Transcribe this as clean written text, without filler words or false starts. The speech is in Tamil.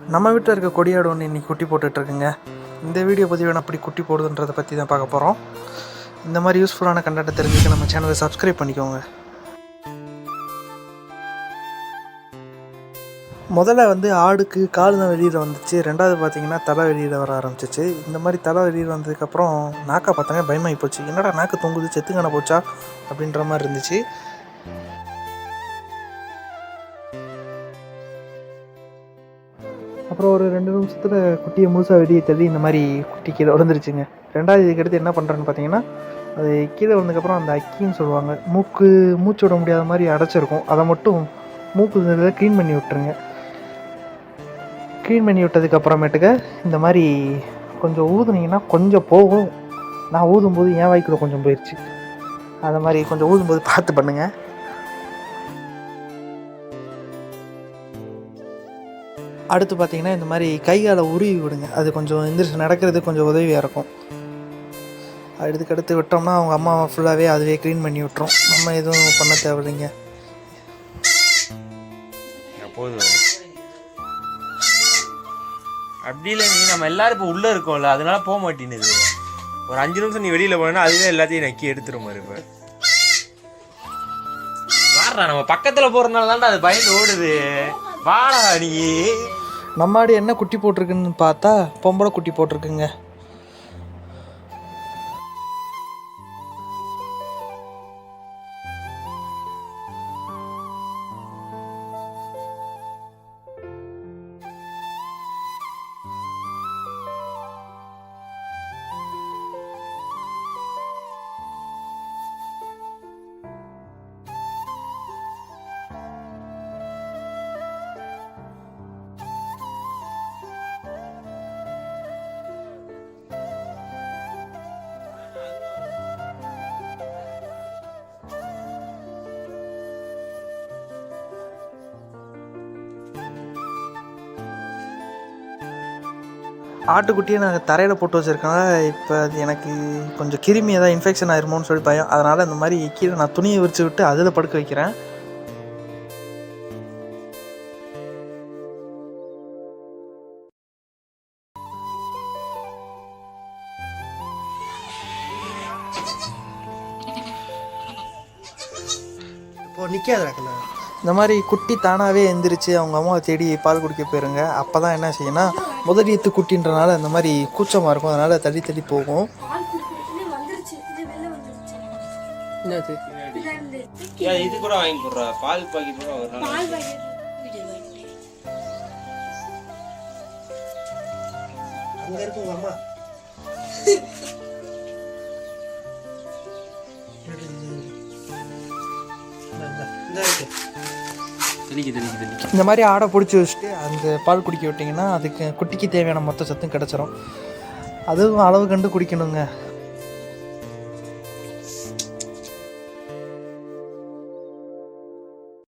நம்ம வீட்டில் இருக்க கொடியாடு ஒன்று இன்றைக்கி குட்டி போட்டுட்ருக்குங்க. இந்த வீடியோ பதிவு எப்படி குட்டி போடுதுன்றதை பற்றி தான் பார்க்க போகிறோம். இந்த மாதிரி யூஸ்ஃபுல்லான கண்டென்ட்டை தெரிஞ்சுக்க நம்ம சேனலை சப்ஸ்கிரைப் பண்ணிக்கோங்க. முதல்ல ஆடுக்கு கால் தான் வெளியில் வந்துச்சு. ரெண்டாவது பார்த்திங்கன்னா தலை வெளியில் வர ஆரம்பிச்சிச்சு. இந்த மாதிரி தலை வெளியில் வந்ததுக்கப்புறம் நாக்கை பார்த்தாங்க பயமாகி போச்சு. என்னடா நாக்கு தொங்குது, செத்துக்கான போச்சா அப்படின்ற மாதிரி இருந்துச்சு. அப்புறம் ஒரு 2 நிமிஷத்தில் குட்டியை முழுசாக வெளியே தள்ளி இந்த மாதிரி குட்டி கீழே விழுந்துருச்சுங்க. ரெண்டாவது இதுக்கடுத்து என்ன பண்ணுறேன்னு பார்த்தீங்கன்னா, அது கீழே விழுந்ததுக்கப்புறம் அந்த அக்கின்னு சொல்லுவாங்க, மூச்சு விட முடியாத மாதிரி அடைச்சிருக்கும், அதை மட்டும் மூக்கு இதில் க்ளீன் பண்ணி விட்டுருங்க. க்ளீன் பண்ணி விட்டதுக்கப்புறமேட்டுக்க இந்த மாதிரி கொஞ்சம் ஊதுனீங்கன்னா கொஞ்சம் போகும். நான் ஊதும்போது என் வாய்க்குள்ள கொஞ்சம் போயிடுச்சு. அதை மாதிரி கொஞ்சம் ஊதும்போது பார்த்து பண்ணுங்கள். அடுத்து பார்த்திங்கன்னா இந்த மாதிரி கைகாலை உருவி விடுங்க. அது கொஞ்சம் எந்திரிச்சு நடக்கிறது கொஞ்சம் உதவியாக இருக்கும். அதுக்கடுத்து விட்டோம்னா அவங்க அம்மா ஃபுல்லாகவே அதுவே க்ளீன் பண்ணி விட்டுரும். நம்ம எதுவும் பண்ண தேவையில்லைங்க. அப்படி இல்லை, நீ நம்ம எல்லாரும் இப்போ உள்ளே இருக்கோம்ல, அதனால போக மாட்டேங்குது. ஒரு 5 நிமிஷம் நீ வெளியில் போனா அதுவே எல்லாத்தையும் நக்கி எடுத்துரும். மாதிரி இப்போ வாடா, நம்ம பக்கத்தில் போகிறதுனால தான்டா அது பயந்து ஓடுது. வாடா நீ. நம்ம ஆடு என்ன குட்டி போட்டிருக்குன்னு பார்த்தா பொம்பளை குட்டி போட்டிருக்குங்க. ஆட்டுக்குட்டியை நான் தரையில் போட்டு வச்சுருக்கேன். இப்போ அது எனக்கு கொஞ்சம் கிருமி ஏதாவது இன்ஃபெக்ஷன் ஆயிருமோன்னு சொல்லி பயம். அதனால் இந்த மாதிரி கீழே நான் துணியை விரித்து விட்டு அதில் படுக்க வைக்கிறேன். இப்போது நிற்காதுல இந்த மாதிரி குட்டி தானாகவே எந்திரிச்சு அவங்க அம்மாவை தேடி பால் குடிக்க போயிருங்க. அப்போ தான் என்ன செய்யணும்னா, முதலியத்து குட்டின்றனால இந்த மாதிரி கூச்சமாக இருக்கும், அதனால் தள்ளி தள்ளி போகும். இது கூட வாங்கி போடுறா, பால் பாக்கெட் கூட அங்கே இருக்கும் அம்மா. இந்த மாதிரி ஆடை பிடிச்சி வச்சுட்டு அந்த பால் குடிக்க விட்டிங்கன்னா அதுக்கு குட்டிக்கு தேவையான மொத்த சத்தும் கிடச்சிரும். அதுவும் அளவு கண்டு குடிக்கணுங்க.